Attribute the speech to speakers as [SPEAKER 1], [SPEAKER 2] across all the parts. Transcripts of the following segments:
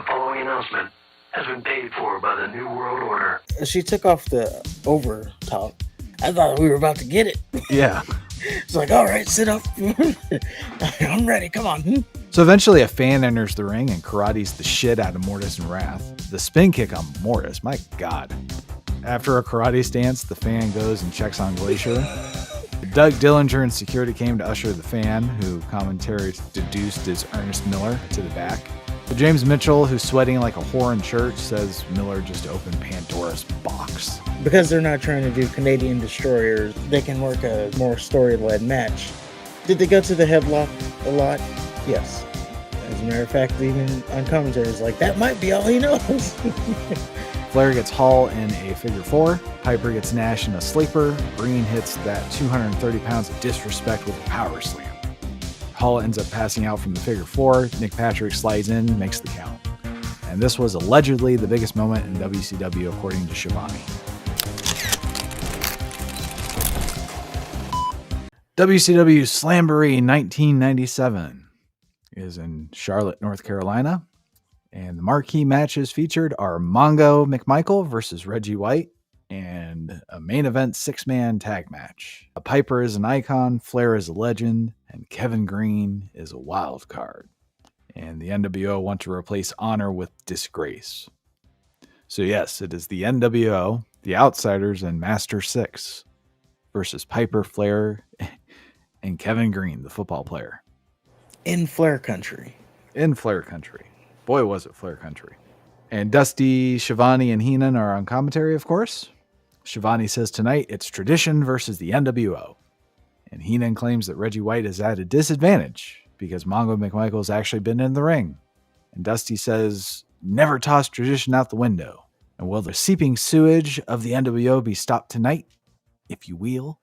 [SPEAKER 1] The following announcement has been paid for by the New World Order.
[SPEAKER 2] She took off the over top. I thought we were about to get it.
[SPEAKER 3] Yeah.
[SPEAKER 2] It's like, all right, sit up. I'm ready. Come on.
[SPEAKER 3] So eventually a fan enters the ring and karates the shit out of Mortis and Wrath. The spin kick on Mortis, my God. After a karate stance, the fan goes and checks on Glacier. Doug Dillinger and security came to usher the fan, who commentary deduced is Ernest Miller, to the back. James Mitchell, who's sweating like a whore in church, says Miller just opened Pandora's box.
[SPEAKER 2] Because they're not trying to do Canadian Destroyers, they can work a more story-led match. Did they go to the headlock a lot? Yes. As a matter of fact, even on commentary, it's like, that might be all he knows.
[SPEAKER 3] Flair gets Hall in a figure four. Piper gets Nash in a sleeper. Greene hits that 230 pounds of disrespect with a power slam. Hall ends up passing out from the figure four. Nick Patrick slides in, makes the count. And this was allegedly the biggest moment in WCW, according to Shivani. WCW Slamboree 1997 is in Charlotte, North Carolina. And the marquee matches featured are Mongo McMichael versus Reggie White and a main event 6-man tag match. Piper is an icon, Flair is a legend, and Kevin Greene is a wild card. And the NWO want to replace honor with disgrace. So yes, it is the NWO, the Outsiders, and Master Syxx versus Piper, Flair, and Kevin Greene, the football player.
[SPEAKER 2] In Flair country.
[SPEAKER 3] In Flair country. Boy, was it Flair country. And Dusty, Shivani, and Heenan are on commentary, of course. Shivani says tonight it's tradition versus the NWO. And Heenan claims that Reggie White is at a disadvantage because Mongo McMichael's actually been in the ring. And Dusty says, never toss tradition out the window. And will the seeping sewage of the NWO be stopped tonight? If you will.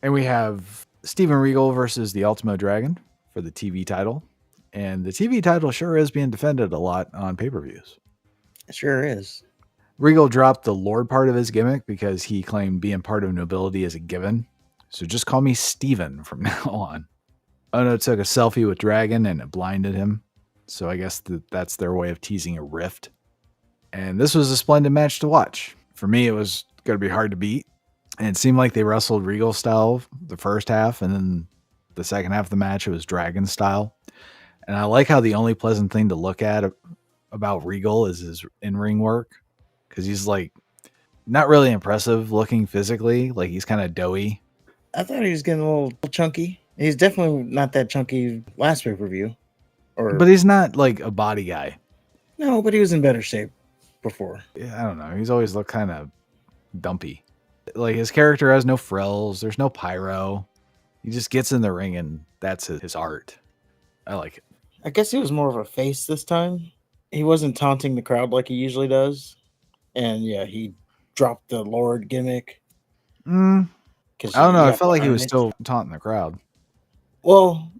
[SPEAKER 3] And we have Steven Regal versus the Ultimo Dragon for the TV title. And the TV title sure is being defended a lot on pay-per-views.
[SPEAKER 2] It sure is.
[SPEAKER 3] Regal dropped the Lord part of his gimmick because he claimed being part of nobility is a given. So just call me Steven from now on. Ono took a selfie with Dragon and it blinded him. So I guess that's their way of teasing a rift. And this was a splendid match to watch. For me, it was going to be hard to beat. And it seemed like they wrestled Regal style the first half. And then the second half of the match, it was Dragon style. And I like how the only pleasant thing to look at about Regal is his in-ring work. Because he's like not really impressive looking physically. Like he's kind of doughy.
[SPEAKER 2] I thought he was getting a little chunky. He's definitely not that chunky last pay-per-view.
[SPEAKER 3] But he's not like a body guy.
[SPEAKER 2] No, but he was in better shape before.
[SPEAKER 3] Yeah, I don't know. He's always looked kind of dumpy. Like his character has no frills. There's no pyro. He just gets in the ring and that's his art. I like it.
[SPEAKER 2] I guess he was more of a face this time. He wasn't taunting the crowd like he usually does. And yeah, he dropped the Lord gimmick.
[SPEAKER 3] I don't know. I felt like he was still taunting the crowd.
[SPEAKER 2] Well,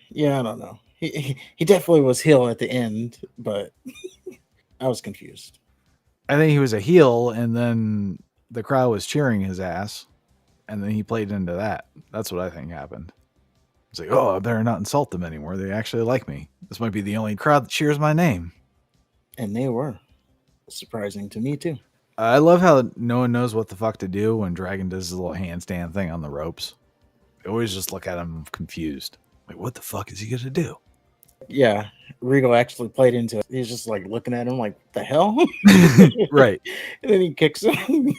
[SPEAKER 2] yeah, I don't know. He definitely was heel at the end, but I was confused.
[SPEAKER 3] I think he was a heel, and then the crowd was cheering his ass, and then he played into that. That's what I think happened. It's like, oh, I better not insult them anymore. They actually like me. This might be the only crowd that cheers my name.
[SPEAKER 2] And they were. Surprising to me, too.
[SPEAKER 3] I love how no one knows what the fuck to do when Dragon does his little handstand thing on the ropes. They always just look at him confused. Like, what the fuck is he going to do?
[SPEAKER 2] Yeah, Regal actually played into it. He's just like looking at him like, the hell?
[SPEAKER 3] Right.
[SPEAKER 2] And then he kicks him.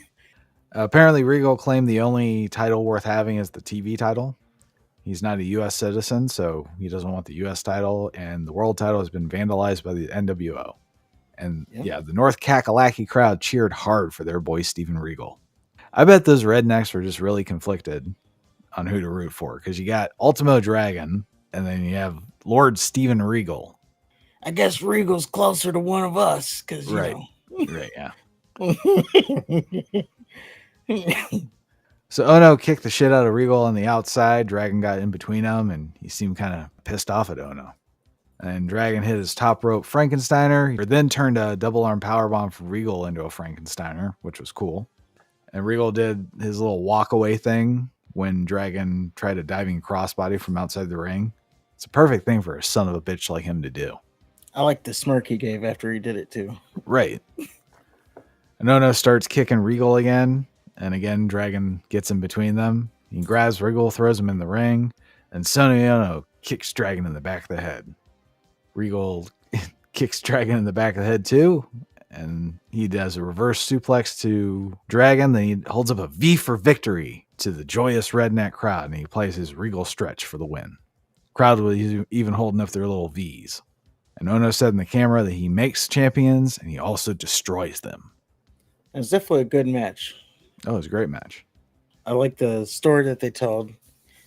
[SPEAKER 3] Apparently, Regal claimed the only title worth having is the TV title. He's not a U.S. citizen, so he doesn't want the U.S. title, and the world title has been vandalized by the NWO. And yeah, the North Kakalaki crowd cheered hard for their boy Steven Regal. I bet those rednecks were just really conflicted on who to root for, because you got Ultimo Dragon, and then you have Lord Steven Regal.
[SPEAKER 2] I guess Regal's closer to one of us, because,
[SPEAKER 3] right. Right, yeah. So Ono kicked the shit out of Regal on the outside. Dragon got in between them, and he seemed kind of pissed off at Ono. And Dragon hit his top rope Frankensteiner, then turned a double arm powerbomb from Regal into a Frankensteiner, which was cool. And Regal did his little walk away thing when Dragon tried a diving crossbody from outside the ring. It's a perfect thing for a son of a bitch like him to do.
[SPEAKER 2] I like the smirk he gave after he did it too.
[SPEAKER 3] Right. And Ono starts kicking Regal again. And again, Dragon gets in between them. He grabs Regal, throws him in the ring. And Sonny Ono kicks Dragon in the back of the head. Regal kicks Dragon in the back of the head too. And he does a reverse suplex to Dragon. Then he holds up a V for victory to the joyous redneck crowd. And he plays his Regal stretch for the win. Crowd was even holding up their little V's. And Ono said in the camera that he makes champions and he also destroys them.
[SPEAKER 2] It was definitely a good match.
[SPEAKER 3] Oh, it was a great match.
[SPEAKER 2] I like the story that they told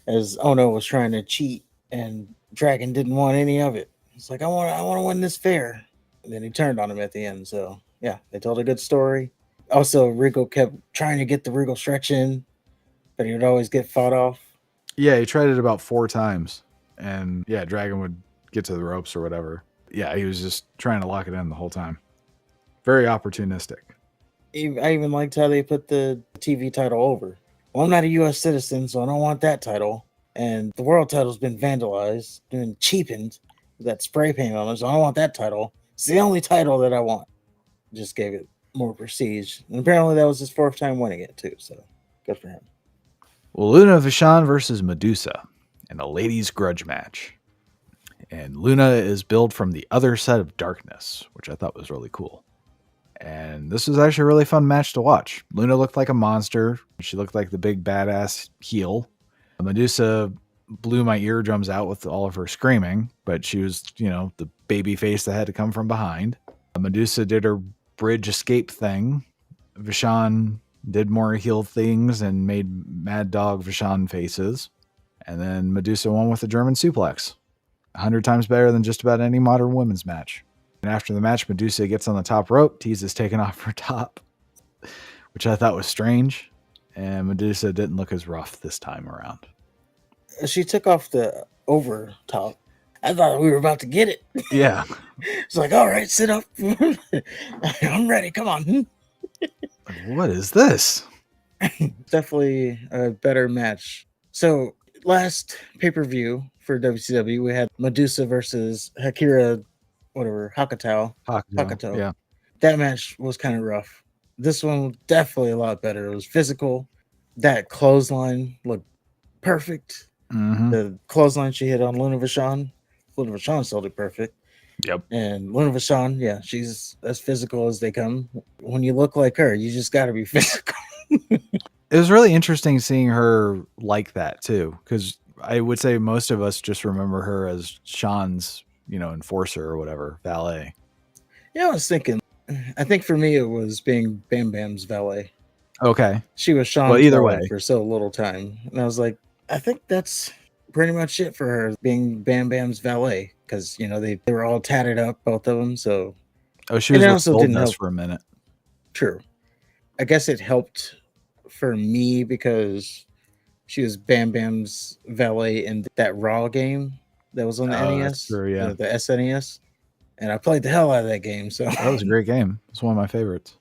[SPEAKER 2] as Ono was trying to cheat and Dragon didn't want any of it. It's like, I want to win this fair. And then he turned on him at the end. So yeah, they told a good story. Also, Regal kept trying to get the Regal stretch in, but he would always get fought off.
[SPEAKER 3] Yeah, he tried it about 4 times. And yeah, Dragon would get to the ropes or whatever. Yeah, he was just trying to lock it in the whole time. Very opportunistic.
[SPEAKER 2] I even liked how they put the TV title over. Well, I'm not a U.S. citizen, so I don't want that title. And the world title's been vandalized, been cheapened with that spray paint on it, so I don't want that title. It's the only title that I want. Just gave it more prestige. And apparently that was his 4th time winning it, too, so good for him.
[SPEAKER 3] Well, Luna Vachon versus Madusa in a ladies' grudge match. And Luna is billed from the other side of darkness, which I thought was really cool. And this was actually a really fun match to watch. Luna looked like a monster. She looked like the big badass heel. Madusa blew my eardrums out with all of her screaming, but she was, the baby face that had to come from behind. Madusa did her bridge escape thing. Vachon did more heel things and made Mad Dog Vachon faces. And then Madusa won with a German suplex. 100 times better than just about any modern women's match. And after the match, Madusa gets on the top rope, teases taking off her top, which I thought was strange. And Madusa didn't look as rough this time around.
[SPEAKER 2] She took off the over top. I thought we were about to get it.
[SPEAKER 3] Yeah.
[SPEAKER 2] It's like, all right, sit up. I'm ready. Come on.
[SPEAKER 3] What is this?
[SPEAKER 2] Definitely a better match. So last pay-per-view for WCW, we had Madusa versus Hakatow. Hakatow.
[SPEAKER 3] Yeah.
[SPEAKER 2] That match was kind of rough. This one was definitely a lot better. It was physical. That clothesline looked perfect.
[SPEAKER 3] Mm-hmm.
[SPEAKER 2] The clothesline she hit on Luna Vachon still did perfect.
[SPEAKER 3] Yep.
[SPEAKER 2] And Luna Vachon, yeah, she's as physical as they come. When you look like her, you just got to be physical.
[SPEAKER 3] It was really interesting seeing her like that too, because I would say most of us just remember her as Sean's, enforcer or whatever, valet.
[SPEAKER 2] Yeah, I was thinking. I think for me it was being Bam Bam's valet.
[SPEAKER 3] Okay.
[SPEAKER 2] She was Sean's
[SPEAKER 3] either
[SPEAKER 2] valet
[SPEAKER 3] way
[SPEAKER 2] for so little time, and I was like, I think that's pretty much it for her being Bam Bam's valet, because they were all tatted up, both of them. So
[SPEAKER 3] she was with Goldust for a minute.
[SPEAKER 2] True. I guess it helped for me because she was Bam Bam's valet in that Raw game that was on the NES,
[SPEAKER 3] true, yeah.
[SPEAKER 2] the SNES, and I played the hell out of that game. So
[SPEAKER 3] that was a great game. It's one of my favorites.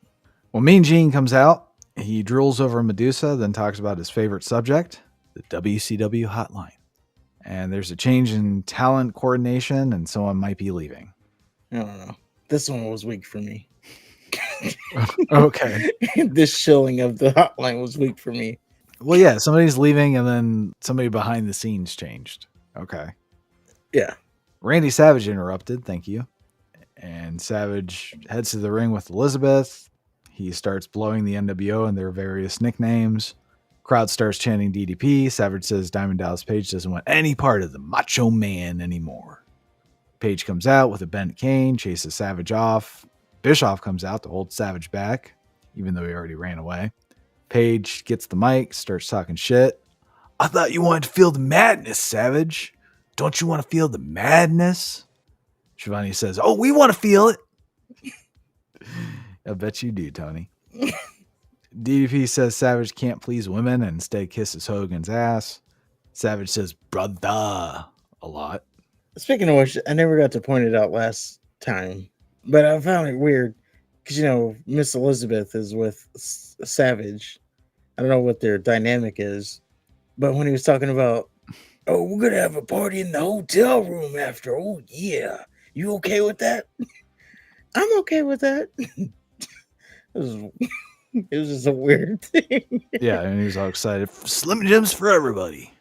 [SPEAKER 3] Well, Mean Gene comes out. He drools over Madusa, then talks about his favorite subject, the WCW hotline. And there's a change in talent coordination, and someone might be leaving.
[SPEAKER 2] I don't know. This one was weak for me.
[SPEAKER 3] Okay.
[SPEAKER 2] This shilling of the hotline was weak for me.
[SPEAKER 3] Well, yeah, somebody's leaving, and then somebody behind the scenes changed. Okay.
[SPEAKER 2] Yeah.
[SPEAKER 3] Randy Savage interrupted. Thank you. And Savage heads to the ring with Elizabeth. He starts blowing the NWO and their various nicknames. Crowd starts chanting DDP. Savage says Diamond Dallas Page doesn't want any part of the Macho Man anymore. Page comes out with a bent cane, chases Savage off. Bischoff comes out to hold Savage back, even though he already ran away. Page gets the mic, starts talking shit. I thought you wanted to feel the madness, Savage. Don't you want to feel the madness? Shivani says, oh, we want to feel it. I bet you do, Tony. DDP says Savage can't please women and instead kisses Hogan's ass. Savage says, brother, a lot.
[SPEAKER 2] Speaking of which, I never got to point it out last time, but I found it weird because, Miss Elizabeth is with Savage. I don't know what their dynamic is, but when he was talking about, oh, we're going to have a party in the hotel room after, oh, yeah. You okay with that? I'm okay with that. It was just a weird thing.
[SPEAKER 3] Yeah, and he was all excited. Slim Jims for everybody.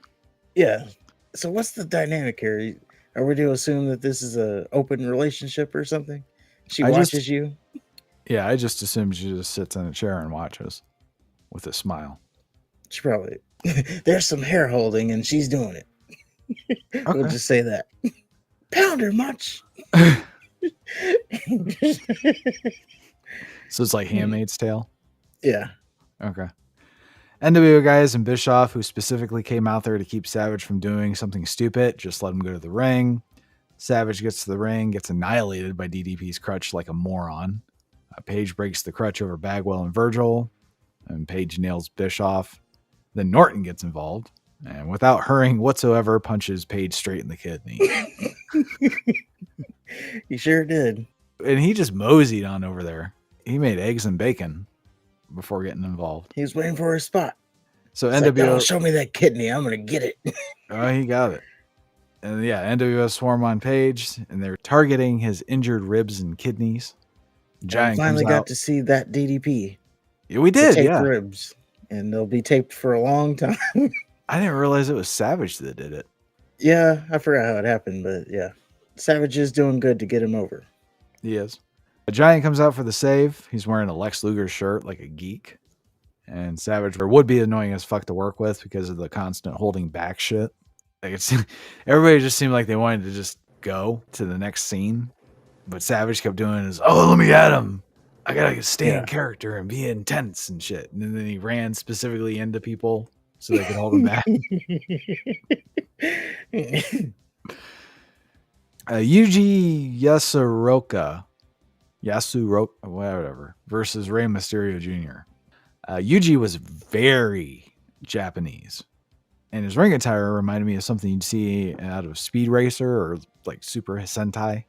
[SPEAKER 2] Yeah. So what's the dynamic here? Are we to assume that this is a open relationship or something? She watches you?
[SPEAKER 3] Yeah, I just assumed she just sits in a chair and watches with a smile.
[SPEAKER 2] She probably... There's some hair holding and she's doing it. Okay. We'll just say that. Pounder much.
[SPEAKER 3] So it's like Handmaid's Tale?
[SPEAKER 2] Yeah.
[SPEAKER 3] Okay. NWO guys and Bischoff, who specifically came out there to keep Savage from doing something stupid, just let him go to the ring. Savage gets to the ring, gets annihilated by DDP's crutch like a moron. Page breaks the crutch over Bagwell and Virgil, and Page nails Bischoff. Then Norton gets involved, and without hurrying whatsoever, punches Page straight in the kidney.
[SPEAKER 2] He sure did.
[SPEAKER 3] And he just moseyed on over there. He made eggs and bacon before getting involved.
[SPEAKER 2] He was waiting for his spot.
[SPEAKER 3] So
[SPEAKER 2] It's
[SPEAKER 3] NWO...
[SPEAKER 2] like, oh, show me that kidney. I'm going to get it.
[SPEAKER 3] Oh, he got it. And yeah, NWO swarm on Page, and they're targeting his injured ribs and kidneys. Giant
[SPEAKER 2] finally
[SPEAKER 3] comes
[SPEAKER 2] got
[SPEAKER 3] out.
[SPEAKER 2] to see that DDP.
[SPEAKER 3] Yeah, we did,
[SPEAKER 2] taped
[SPEAKER 3] yeah.
[SPEAKER 2] Ribs, and they'll be taped for a long time.
[SPEAKER 3] I didn't realize it was Savage that did it.
[SPEAKER 2] Yeah, I forgot how it happened, but yeah. Savage is doing good to get him over.
[SPEAKER 3] He is. A Giant comes out for the save. He's wearing a Lex Luger shirt like a geek. And Savage would be annoying as fuck to work with because of the constant holding back shit. Like everybody just seemed like they wanted to just go to the next scene. But Savage kept doing his, oh, let me at him. I gotta stay in character and be intense and shit. And then he ran specifically into people so they could hold him back. Yuji Yasuraoka, whatever, versus Rey Mysterio Jr. Yuji was very Japanese. And his ring attire reminded me of something you'd see out of Speed Racer or like Super Sentai.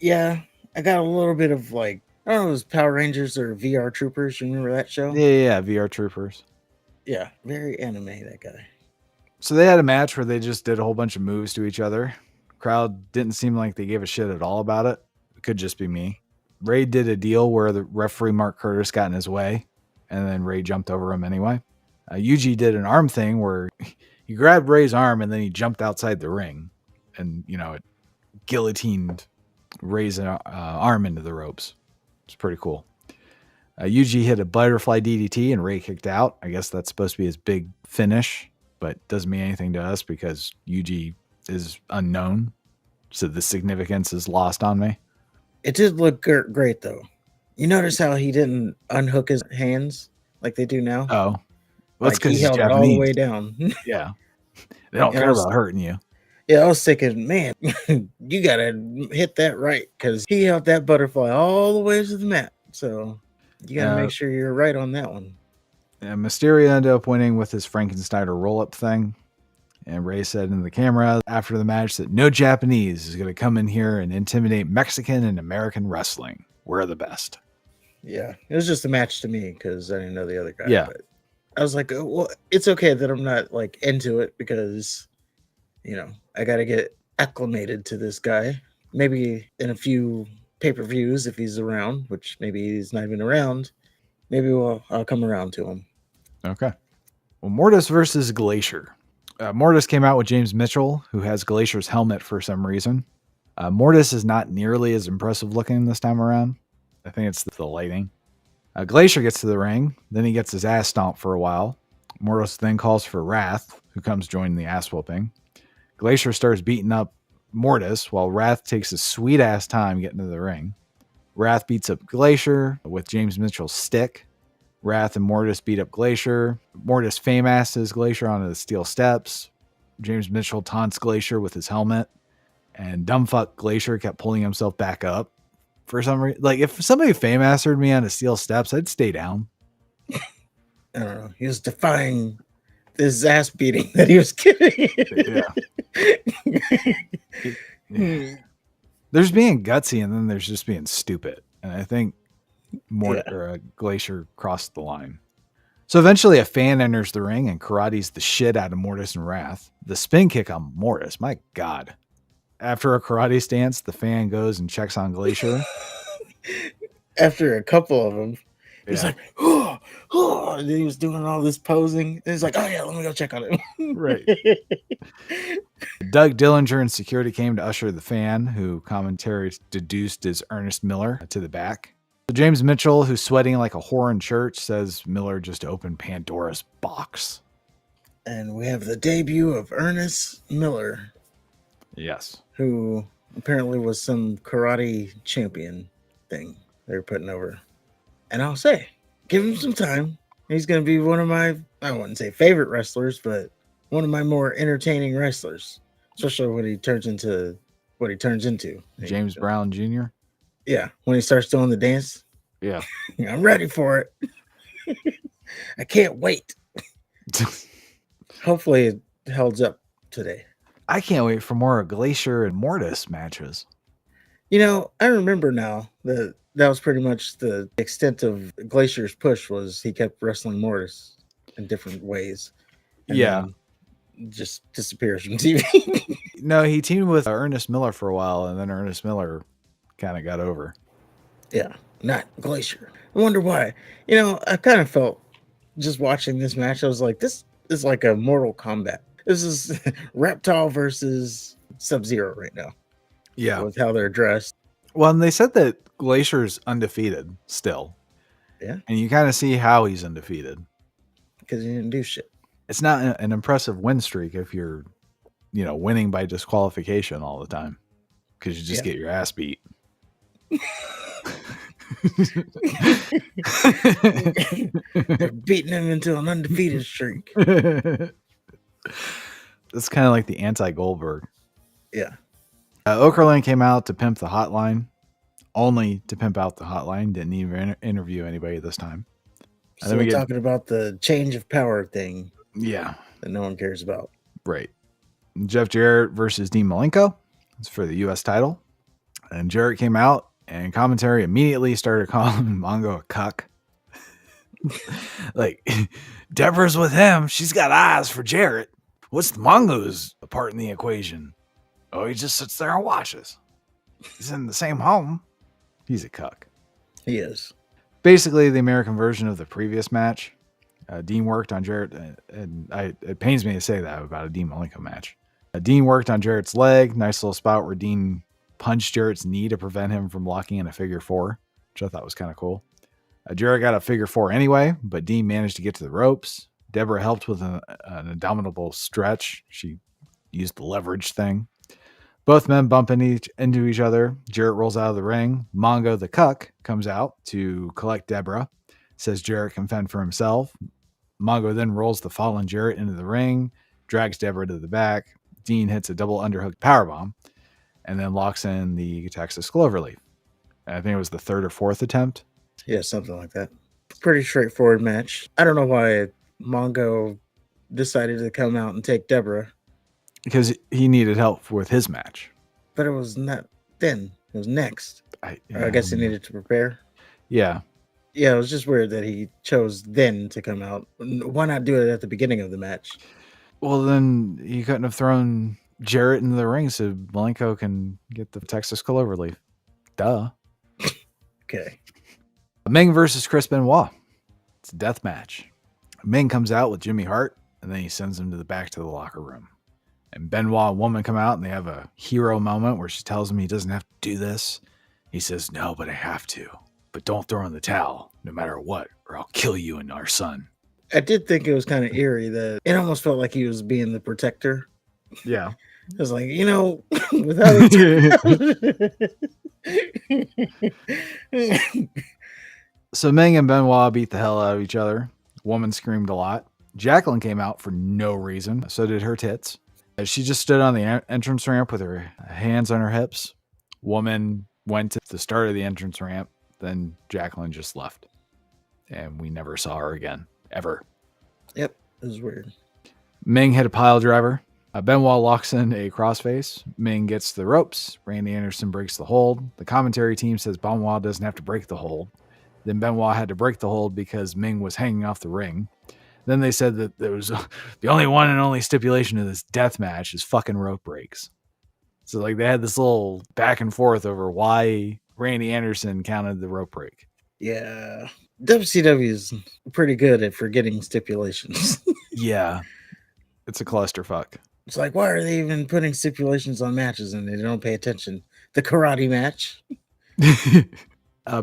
[SPEAKER 2] Yeah, I got a little bit of like, I don't know, it was Power Rangers or VR Troopers. You remember that show?
[SPEAKER 3] Yeah, VR Troopers.
[SPEAKER 2] Yeah, very anime, that guy.
[SPEAKER 3] So they had a match where they just did a whole bunch of moves to each other. Crowd didn't seem like they gave a shit at all about it. It could just be me. Ray did a deal where the referee Mark Curtis got in his way, and then Ray jumped over him anyway. Yuji did an arm thing where he grabbed Ray's arm and then he jumped outside the ring, and it guillotined Ray's arm into the ropes. It's pretty cool. Yuji hit a butterfly DDT and Ray kicked out. I guess that's supposed to be his big finish, but doesn't mean anything to us because Yuji is unknown. So the significance is lost on me.
[SPEAKER 2] It did look great, though. You notice how he didn't unhook his hands like they do now?
[SPEAKER 3] Oh. Well, that's because
[SPEAKER 2] he held
[SPEAKER 3] Japanese.
[SPEAKER 2] it all the way down.
[SPEAKER 3] Yeah. They don't care about hurting you.
[SPEAKER 2] Yeah, I was thinking, man, you got to hit that right because he held that butterfly all the way to the mat. So you got to make sure you're right on that one.
[SPEAKER 3] And Mysterio ended up winning with his Frankensteiner roll-up thing. And Ray said in the camera after the match that no Japanese is going to come in here and intimidate Mexican and American wrestling. We're the best.
[SPEAKER 2] Yeah, it was just a match to me because I didn't know the other guy.
[SPEAKER 3] Yeah.
[SPEAKER 2] But I was like, well, it's okay that I'm not like into it because, I got to get acclimated to this guy. Maybe in a few pay-per-views if he's around, which maybe he's not even around. Maybe I'll come around to him.
[SPEAKER 3] Okay. Well, Mortis versus Glacier. Mortis came out with James Mitchell, who has Glacier's helmet for some reason. Mortis is not nearly as impressive looking this time around. I think it's the lighting. Glacier gets to the ring. Then he gets his ass stomped for a while. Mortis then calls for Wrath, who comes join the ass whooping. Glacier starts beating up Mortis while Wrath takes his sweet ass time getting to the ring. Wrath beats up Glacier with James Mitchell's stick. Wrath and Mortis beat up Glacier. Mortis fame-asses Glacier onto the steel steps. James Mitchell taunts Glacier with his helmet. And dumbfuck Glacier kept pulling himself back up for some reason. Like, if somebody fame-assed me on the steel steps, I'd stay down.
[SPEAKER 2] I don't know. He was defying this ass beating that he was getting.
[SPEAKER 3] Yeah. There's being gutsy and then there's just being stupid. And I think Glacier crossed the line. So eventually a fan enters the ring and karates the shit out of Mortis and Wrath. The spin kick on Mortis, my God. After a karate stance, the fan goes and checks on Glacier.
[SPEAKER 2] After a couple of them, he's
[SPEAKER 3] Yeah.
[SPEAKER 2] like, and he was doing all this posing. And he's like, oh yeah, let me go check on him.
[SPEAKER 3] Right. Doug Dillinger and security came to usher the fan, who commentary deduced is Ernest Miller, to the back. So James Mitchell, who's sweating like a whore in church, says Miller just opened Pandora's box.
[SPEAKER 2] And we have the debut of Ernest Miller.
[SPEAKER 3] Yes.
[SPEAKER 2] Who apparently was some karate champion thing they were putting over. And I'll say, give him some time. He's going to be one of my, I wouldn't say favorite wrestlers, but one of my more entertaining wrestlers, especially when he turns into what he turns into.
[SPEAKER 3] James Brown Jr.?
[SPEAKER 2] Yeah, when he starts doing the dance.
[SPEAKER 3] Yeah.
[SPEAKER 2] I'm ready for it. I can't wait. Hopefully it holds up today.
[SPEAKER 3] I can't wait for more Glacier and Mortis matches.
[SPEAKER 2] You know, I remember now that was pretty much the extent of Glacier's push was he kept wrestling Mortis in different ways. And
[SPEAKER 3] yeah.
[SPEAKER 2] Just disappears from TV.
[SPEAKER 3] No, he teamed with Ernest Miller for a while, and then Ernest Miller kind of got over.
[SPEAKER 2] Yeah, not Glacier. I wonder why. You know, I kind of felt just watching this match, I was like, this is like a Mortal Kombat. This is Reptile versus Sub-Zero right now.
[SPEAKER 3] Yeah.
[SPEAKER 2] With how they're dressed.
[SPEAKER 3] Well, and they said that Glacier's undefeated still.
[SPEAKER 2] Yeah.
[SPEAKER 3] And you kind of see how he's undefeated.
[SPEAKER 2] Because he didn't do shit.
[SPEAKER 3] It's not an impressive win streak if you're, winning by disqualification all the time. Because you just get your ass beat.
[SPEAKER 2] They're beating him into an undefeated streak.
[SPEAKER 3] It's kind of like the anti-Goldberg.
[SPEAKER 2] Yeah.
[SPEAKER 3] Okerlund came out to pimp the hotline. Only to pimp out the hotline. Didn't even interview anybody this time.
[SPEAKER 2] So we're talking about the change of power thing.
[SPEAKER 3] Yeah.
[SPEAKER 2] That no one cares about.
[SPEAKER 3] Right. Jeff Jarrett versus Dean Malenko. It's for the U.S. title. And Jarrett came out, and commentary immediately started calling Mongo a cuck. Like, Deborah's with him. She's got eyes for Jarrett. What's Mongo's part in the equation? Oh, he just sits there and watches. He's in the same home. He's a cuck.
[SPEAKER 2] He is.
[SPEAKER 3] Basically, the American version of the previous match. Dean worked on Jarrett, and it pains me to say that about a Dean Malenko match. Dean worked on Jarrett's leg. Nice little spot where Dean punched Jarrett's knee to prevent him from locking in a figure four, which I thought was kind of cool. Jarrett got a figure four anyway, but Dean managed to get to the ropes. Deborah helped with an indomitable stretch. She used the leverage thing. Both men bump into each other. Jarrett rolls out of the ring. Mongo the cuck comes out to collect Deborah. Says Jarrett can fend for himself. Mongo then rolls the fallen Jarrett into the ring, drags Deborah to the back. Dean hits a double underhook powerbomb, and then locks in the Texas Cloverleaf. And I think it was the third or fourth attempt.
[SPEAKER 2] Yeah, something like that. Pretty straightforward match. I don't know why Mongo decided to come out and take Deborah.
[SPEAKER 3] Because he needed help with his match.
[SPEAKER 2] But it was not then. It was next. I guess he needed to prepare.
[SPEAKER 3] Yeah.
[SPEAKER 2] Yeah, it was just weird that he chose then to come out. Why not do it at the beginning of the match?
[SPEAKER 3] Well, then he couldn't have thrown Jarrett into the ring so Malenko can get the Texas Cloverleaf. Duh.
[SPEAKER 2] Okay.
[SPEAKER 3] Meng versus Chris Benoit. It's a death match. Meng comes out with Jimmy Hart, and then he sends him back to the locker room. And Benoit and woman come out, and they have a hero moment where she tells him he doesn't have to do this. He says, no, but I have to. But don't throw in the towel, no matter what, or I'll kill you and our son.
[SPEAKER 2] I did think it was kind of eerie that it almost felt like he was being the protector.
[SPEAKER 3] Yeah.
[SPEAKER 2] It was like, without
[SPEAKER 3] So Meng and Benoit beat the hell out of each other. Woman screamed a lot. Jacqueline came out for no reason. So did her tits. She just stood on the entrance ramp with her hands on her hips. Woman went to the start of the entrance ramp. Then Jacqueline just left. And we never saw her again. Ever.
[SPEAKER 2] Yep. It was weird.
[SPEAKER 3] Meng hit a pile driver. Benoit locks in a crossface. Meng gets the ropes. Randy Anderson breaks the hold. The commentary team says Benoit doesn't have to break the hold. Then Benoit had to break the hold because Meng was hanging off the ring. Then they said that there was the only one and only stipulation of this death match is fucking rope breaks. So like they had this little back and forth over why Randy Anderson counted the rope break.
[SPEAKER 2] Yeah. WCW is pretty good at forgetting stipulations.
[SPEAKER 3] Yeah. It's a clusterfuck.
[SPEAKER 2] It's like, why are they even putting stipulations on matches and they don't pay attention? The karate match.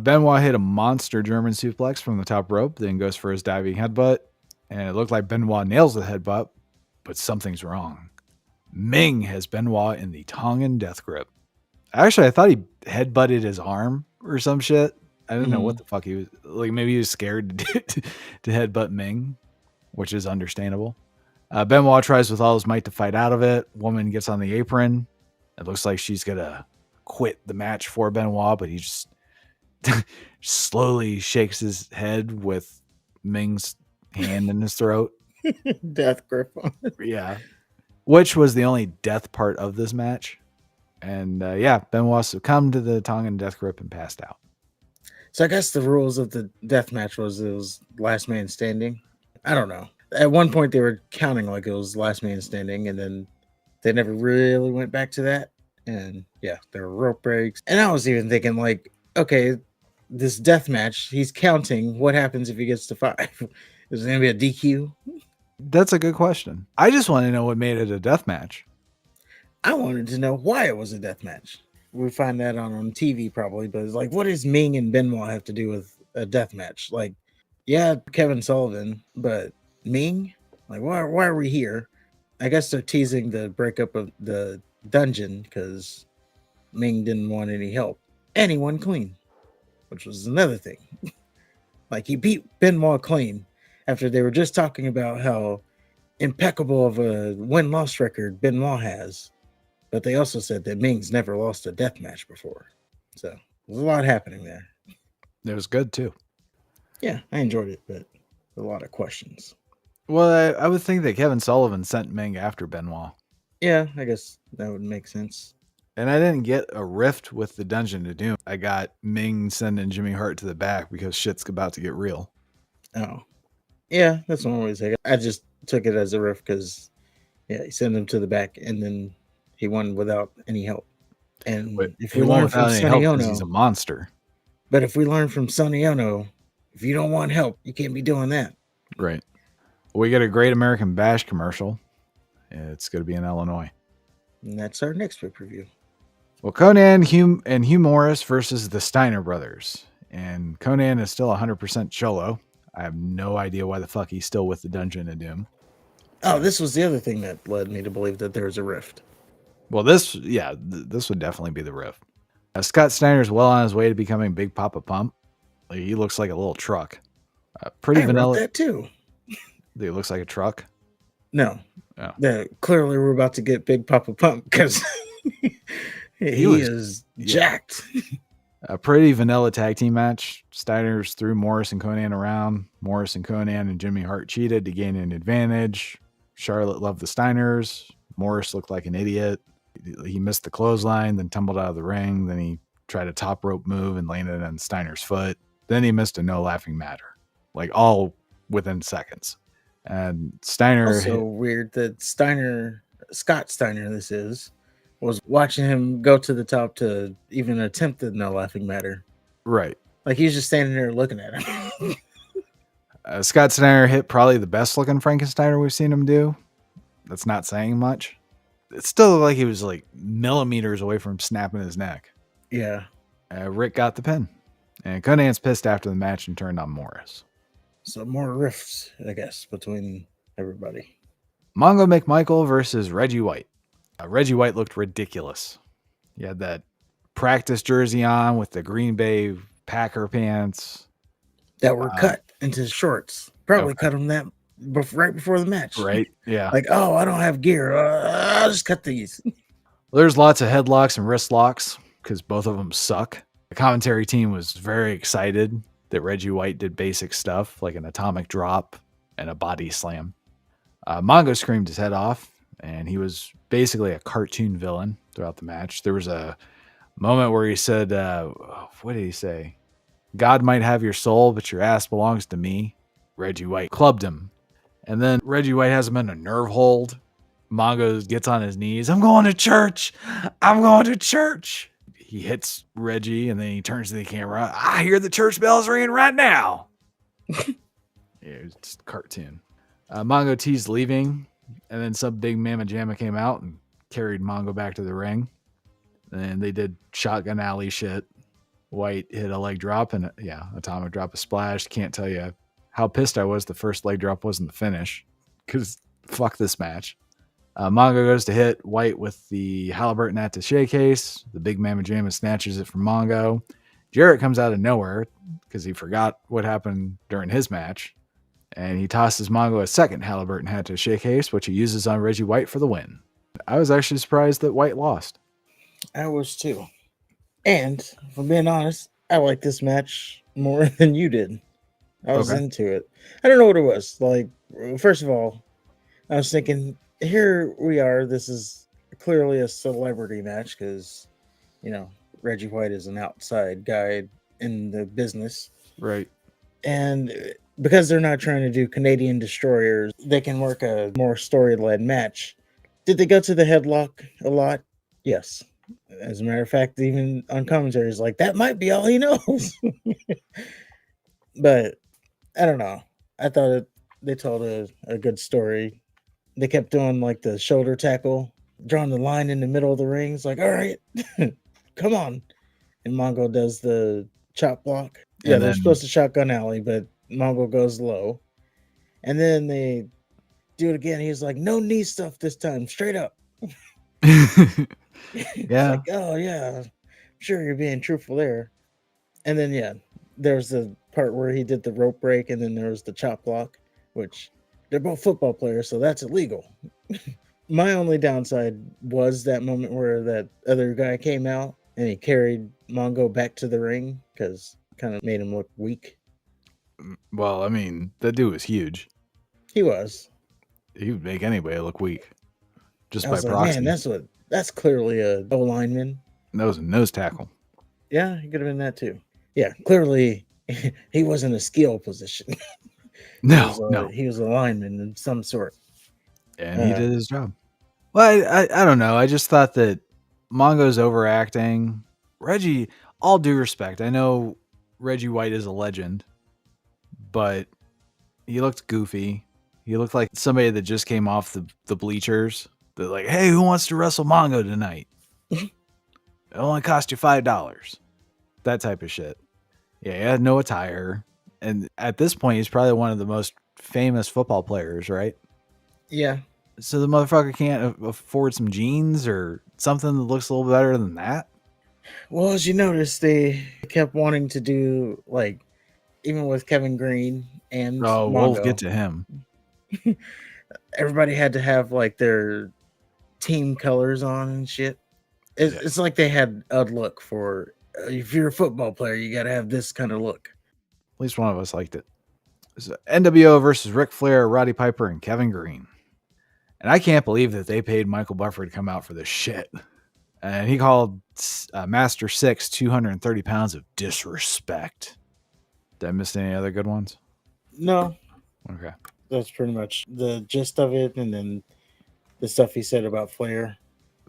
[SPEAKER 3] Benoit hit a monster German suplex from the top rope, then goes for his diving headbutt. And it looked like Benoit nails the headbutt, but something's wrong. Meng has Benoit in the Tongan death grip. Actually, I thought he headbutted his arm or some shit. I didn't know what the fuck he was like. Maybe he was scared to headbutt Meng, which is understandable. Benoit tries with all his might to fight out of it. Woman gets on the apron. It looks like she's gonna quit the match for Benoit, but he just slowly shakes his head with Meng's hand in his throat.
[SPEAKER 2] Death grip on it.
[SPEAKER 3] Yeah. Which was the only death part of this match. And Benoit succumbed to the Tongan death grip and passed out.
[SPEAKER 2] So I guess the rules of the death match was it was last man standing. I don't know. At one point they were counting like it was last man standing, and then they never really went back to that. And yeah, there were rope breaks. And I was even thinking like, okay, this death match, he's counting. What happens if he gets to 5? Is it going to be a DQ?
[SPEAKER 3] That's a good question. I just want to know what made it a death match.
[SPEAKER 2] I wanted to know why it was a death match. We find that on TV probably, but it's like, what does Meng and Benoit have to do with a death match? Like, yeah, Kevin Sullivan, but Meng? Like, why are we here? I guess they're teasing the breakup of the dungeon because Meng didn't want any help. And he won clean, which was another thing. Like, he beat Benoit clean after they were just talking about how impeccable of a win-loss record Benoit has. But they also said that Meng's never lost a death match before. So there's a lot happening there.
[SPEAKER 3] It was good too.
[SPEAKER 2] Yeah, I enjoyed it, but a lot of questions.
[SPEAKER 3] Well, I would think that Kevin Sullivan sent Meng after Benoit.
[SPEAKER 2] Yeah, I guess that would make sense.
[SPEAKER 3] And I didn't get a rift with the Dungeon of Doom. I got Meng sending Jimmy Hart to the back because shit's about to get real.
[SPEAKER 2] Oh. Yeah, that's one way to take it. I just took it as a rift because, yeah, he sent him to the back and then he won without any help. And if we learn from Sonny Ono,
[SPEAKER 3] he's a monster.
[SPEAKER 2] But if we learn from Sonny Ono, if you don't want help, you can't be doing that.
[SPEAKER 3] Right. We get a Great American Bash commercial. It's going to be in Illinois.
[SPEAKER 2] And that's our next pay-per-view.
[SPEAKER 3] Well, Konnan and Hugh Morrus versus the Steiner brothers. And Konnan is still 100% Cholo. I have no idea why the fuck he's still with the Dungeon of Doom.
[SPEAKER 2] Oh, this was the other thing that led me to believe that there's a rift.
[SPEAKER 3] Well, this would definitely be the rift. Scott Steiner's well on his way to becoming Big Papa Pump. Like, he looks like a little truck. Pretty vanilla.
[SPEAKER 2] Wrote that too.
[SPEAKER 3] He looks like a truck.
[SPEAKER 2] No.
[SPEAKER 3] Oh.
[SPEAKER 2] Clearly, we're about to get Big Papa Pump because he is jacked.
[SPEAKER 3] A pretty vanilla tag team match. Steiner's threw Morris and Konnan around. Morris and Konnan and Jimmy Hart cheated to gain an advantage. Charlotte loved the Steiners. Morris looked like an idiot. He missed the clothesline, then tumbled out of the ring. Then he tried a top rope move and landed on Steiner's foot. Then he missed a no laughing matter, like all within seconds. And Steiner.
[SPEAKER 2] Also weird that Scott Steiner, was watching him go to the top to even attempt the no laughing matter.
[SPEAKER 3] Right.
[SPEAKER 2] Like he's just standing there looking at him.
[SPEAKER 3] Scott Steiner hit probably the best looking Frankensteiner we've seen him do. That's not saying much. It still looked like he was like millimeters away from snapping his neck.
[SPEAKER 2] Yeah.
[SPEAKER 3] Rick got the pin. And Konnan's pissed after the match and turned on Morris.
[SPEAKER 2] So more rifts, I guess, between everybody.
[SPEAKER 3] Mongo McMichael versus Reggie White. Reggie White looked ridiculous. He had that practice jersey on with the Green Bay Packer pants.
[SPEAKER 2] That were cut into shorts. Probably cut them that right before the match.
[SPEAKER 3] Right, yeah.
[SPEAKER 2] Like, oh, I don't have gear. I'll just cut these.
[SPEAKER 3] Well, there's lots of headlocks and wrist locks because both of them suck. The commentary team was very excited that Reggie White did basic stuff like an atomic drop and a body slam. Mongo screamed his head off, and he was basically a cartoon villain throughout the match. There was a moment where he said, what did he say? God might have your soul, but your ass belongs to me. Reggie White clubbed him. And then Reggie White has him in a nerve hold. Mongo gets on his knees. I'm going to church. I'm going to church. He hits Reggie and then he turns to the camera. I hear the church bells ringing right now. Yeah, it's just a cartoon. Mongo T's leaving, and then some big Mama Jamma came out and carried Mongo back to the ring. And they did shotgun alley shit. White hit a leg drop and Atomic drop a splash. Can't tell you how pissed I was the first leg drop wasn't the finish, because fuck this match. Mongo goes to hit White with the Halliburton attaché case. The big Mama Jamma snatches it from Mongo. Jarrett comes out of nowhere because he forgot what happened during his match. And he tosses Mongo a second Halliburton attaché case, which he uses on Reggie White for the win. I was actually surprised that White lost.
[SPEAKER 2] I was too. And, if I'm being honest, I like this match more than you did. I was into it. I don't know what it was. Like, first of all, I was thinking, here we are. This is clearly a celebrity match because, Reggie White is an outside guy in the business.
[SPEAKER 3] Right.
[SPEAKER 2] And because they're not trying to do Canadian destroyers, they can work a more story-led match. Did they go to the headlock a lot? Yes. As a matter of fact, even on commentary, is like, that might be all he knows. But I don't know. I thought they told a good story. They kept doing like the shoulder tackle, drawing the line in the middle of the ring. It's like, all right, come on. And Mongo does the chop block. Yeah, they're supposed to shotgun alley, but Mongo goes low. And then they do it again. He's like, no knee stuff this time, straight up.
[SPEAKER 3] Yeah.
[SPEAKER 2] Like, oh yeah, sure, you're being truthful there. And then there's the part where he did the rope break, and then there was the chop block, which they're both football players, so that's illegal. My only downside was that moment where that other guy came out and he carried Mongo back to the ring because kind of made him look weak.
[SPEAKER 3] Well, I mean, that dude was huge.
[SPEAKER 2] He was.
[SPEAKER 3] He would make anybody look weak just by
[SPEAKER 2] proxy. Man, that's clearly a O lineman.
[SPEAKER 3] That was a nose tackle.
[SPEAKER 2] Yeah, he could have been that too. Yeah, clearly he wasn't a skill position.
[SPEAKER 3] No.
[SPEAKER 2] He was a lineman of some sort.
[SPEAKER 3] And he did his job. Well, I don't know. I just thought that Mongo's overacting. Reggie, all due respect, I know Reggie White is a legend, but he looked goofy. He looked like somebody that just came off the bleachers. They're like, hey, who wants to wrestle Mongo tonight? It only cost you $5. That type of shit. Yeah, he had no attire. And at this point, he's probably one of the most famous football players, right?
[SPEAKER 2] Yeah.
[SPEAKER 3] So the motherfucker can't afford some jeans or something that looks a little better than that?
[SPEAKER 2] Well, as you notice, they kept wanting to do, like, even with Kevin Greene and Mongo,
[SPEAKER 3] we'll get to him.
[SPEAKER 2] Everybody had to have, like, their team colors on and shit. It's like they had a look for, if you're a football player, you got to have this kind of look.
[SPEAKER 3] At least one of us liked it. So NWO versus Ric Flair, Roddy Piper, and Kevin Greene. And I can't believe that they paid Michael Buffer to come out for this shit. And he called Master Syxx 230 pounds of disrespect. Did I miss any other good ones?
[SPEAKER 2] No.
[SPEAKER 3] Okay.
[SPEAKER 2] That's pretty much the gist of it. And then the stuff he said about Flair.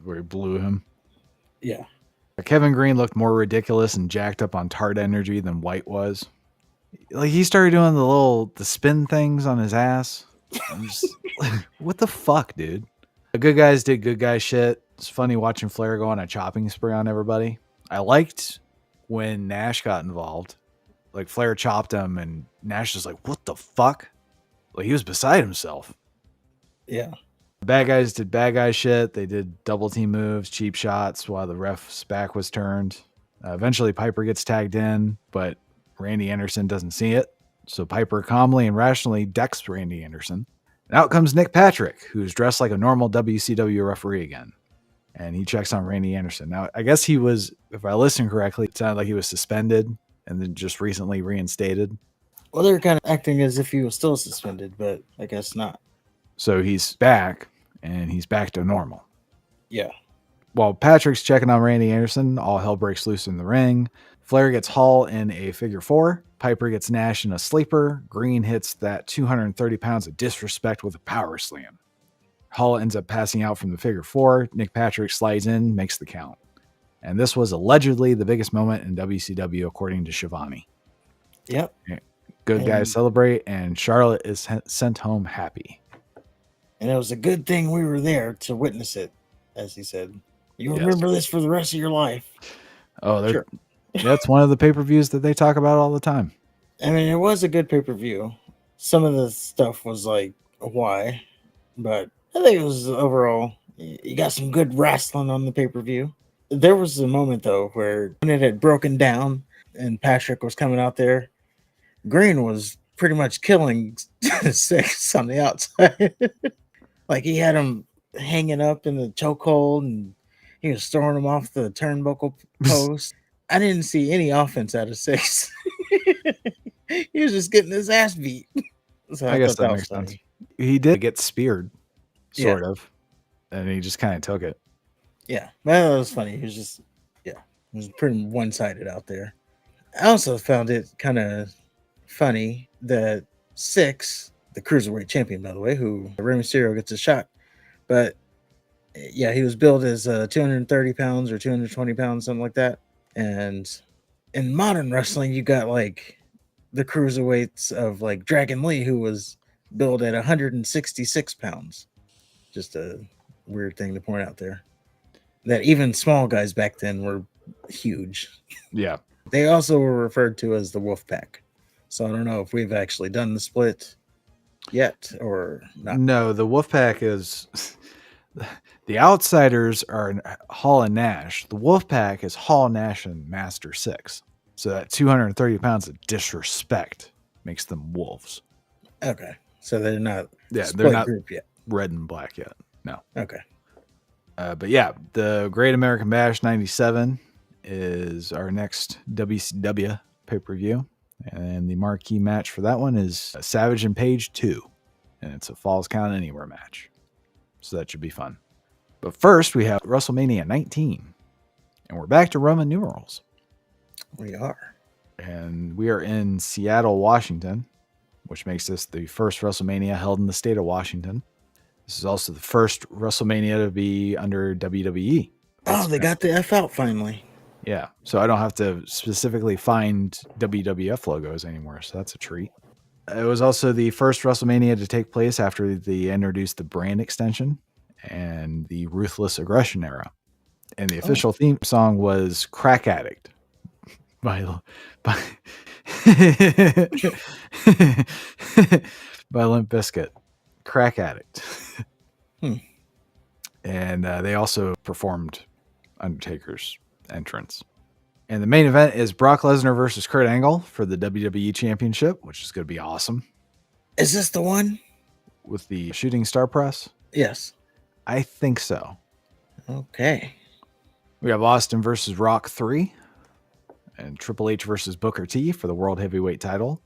[SPEAKER 3] Where he blew him.
[SPEAKER 2] Yeah.
[SPEAKER 3] Kevin Greene looked more ridiculous and jacked up on tart energy than White was. Like, he started doing the spin things on his ass. I'm just, what the fuck, dude? The good guys did good guy shit. It's funny watching Flair go on a chopping spree on everybody. I liked when Nash got involved. Like, Flair chopped him and Nash was like, what the fuck? Like, he was beside himself.
[SPEAKER 2] Yeah.
[SPEAKER 3] Bad guys did bad guy shit. They did double team moves, cheap shots while the ref's back was turned. Eventually Piper gets tagged in, but Randy Anderson doesn't see it. So Piper calmly and rationally decks Randy Anderson. And out comes Nick Patrick, who's dressed like a normal WCW referee again. And he checks on Randy Anderson. Now, I guess he was, if I listened correctly, it sounded like he was suspended and then just recently reinstated.
[SPEAKER 2] Well, they're kind of acting as if he was still suspended, but I guess not.
[SPEAKER 3] So he's back, and he's back to normal.
[SPEAKER 2] Yeah.
[SPEAKER 3] While Patrick's checking on Randy Anderson, all hell breaks loose in the ring. Flair gets Hall in a figure four. Piper gets Nash in a sleeper. Greene hits that 230 pounds of disrespect with a power slam. Hall ends up passing out from the figure four. Nick Patrick slides in, makes the count. And this was allegedly the biggest moment in WCW, according to Shivani.
[SPEAKER 2] Yep.
[SPEAKER 3] Good guys celebrate, and Charlotte is sent home happy.
[SPEAKER 2] And it was a good thing we were there to witness it, as he said. You remember this for the rest of your life.
[SPEAKER 3] Oh, sure. That's one of the pay-per-views that they talk about all the time.
[SPEAKER 2] I mean, it was a good pay-per-view. Some of the stuff was like, why? But I think it was overall, you got some good wrestling on the pay-per-view. There was a moment, though, where when it had broken down and Patrick was coming out there, Greene was pretty much killing Syxx on the outside. Like, he had him hanging up in the chokehold, and he was throwing him off the turnbuckle post. I didn't see any offense out of Syxx. He was just getting his ass beat. So
[SPEAKER 3] I guess that makes sense. He did get speared, sort of, and he just kind of took it.
[SPEAKER 2] Yeah, well, that was funny. He was just, it was pretty one-sided out there. I also found it kind of funny that Syxx, the Cruiserweight champion, by the way, who Rey Mysterio gets a shot, but yeah, he was billed as 230 pounds or 220 pounds, something like that. And in modern wrestling, you got like the cruiserweights of like Dragon Lee, who was billed at 166 pounds. Just a weird thing to point out there. That even small guys back then were huge.
[SPEAKER 3] Yeah.
[SPEAKER 2] They also were referred to as the Wolfpack. So I don't know if we've actually done the split yet or not.
[SPEAKER 3] No, the Wolfpack is... The Outsiders are Hall and Nash. The Wolfpack is Hall, Nash, and Master Syxx. So that 230 pounds of disrespect makes them wolves.
[SPEAKER 2] Okay. So they're not
[SPEAKER 3] they're not
[SPEAKER 2] group yet.
[SPEAKER 3] Red and black yet. No.
[SPEAKER 2] Okay.
[SPEAKER 3] But yeah, the Great American Bash 97 is our next WCW pay-per-view. And the marquee match for that one is Savage and Page 2. And it's a Falls Count Anywhere match. So that should be fun. But first, we have WrestleMania 19. And we're back to Roman numerals.
[SPEAKER 2] We are.
[SPEAKER 3] And we are in Seattle, Washington, which makes this the first WrestleMania held in the state of Washington. This is also the first WrestleMania to be under WWE.
[SPEAKER 2] They got the F out finally.
[SPEAKER 3] Yeah, so I don't have to specifically find WWF logos anymore, so that's a treat. It was also the first WrestleMania to take place after they introduced the brand extension and the Ruthless Aggression era. And the official theme song was Crack Addict by Limp Bizkit. Crack Addict. And they also performed Undertaker's entrance. And the main event is Brock Lesnar versus Kurt Angle for the WWE Championship, which is going to be awesome.
[SPEAKER 2] Is this the one?
[SPEAKER 3] With the shooting star press?
[SPEAKER 2] Yes.
[SPEAKER 3] I think so.
[SPEAKER 2] Okay.
[SPEAKER 3] We have Austin versus Rock 3 and Triple H versus Booker T for the World Heavyweight title.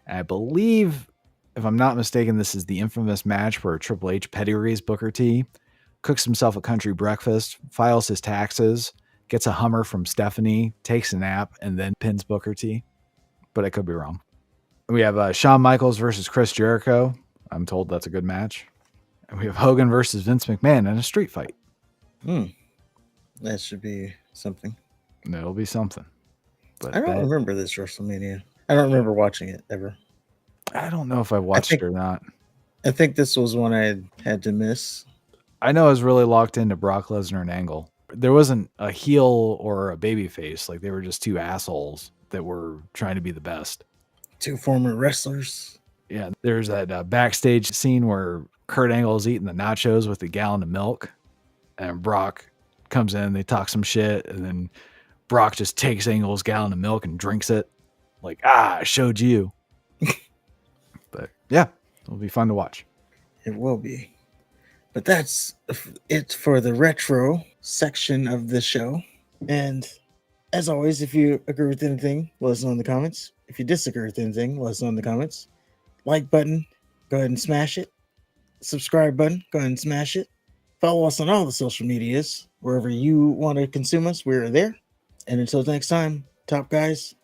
[SPEAKER 3] And I believe, if I'm not mistaken, this is the infamous match where Triple H pedigrees Booker T, cooks himself a country breakfast, files his taxes, gets a Hummer from Stephanie, takes a nap, and then pins Booker T. But I could be wrong. We have Shawn Michaels versus Chris Jericho. I'm told that's a good match. And we have Hogan versus Vince McMahon in a street fight.
[SPEAKER 2] That should be something.
[SPEAKER 3] It'll be something. But
[SPEAKER 2] I don't remember this WrestleMania. I don't remember watching it ever.
[SPEAKER 3] I don't know if I watched it or not.
[SPEAKER 2] I think this was one I had to miss.
[SPEAKER 3] I know I was really locked into Brock Lesnar and Angle. There wasn't a heel or a baby face. Like, they were just two assholes that were trying to be the best.
[SPEAKER 2] Two former wrestlers.
[SPEAKER 3] Yeah, there's that backstage scene where Kurt Angle is eating the nachos with a gallon of milk, and Brock comes in, they talk some shit, and then Brock just takes Angle's gallon of milk and drinks it. Like, I showed you. But yeah, it'll be fun to watch.
[SPEAKER 2] It will be. But that's it for the retro section of the show. And as always, if you agree with anything, let us know in the comments. If you disagree with anything, let us know in the comments. Like button, go ahead and smash it. Subscribe button, go ahead and smash it. Follow us on all the social medias. Wherever you want to consume us, we're there. And until next time, top guys,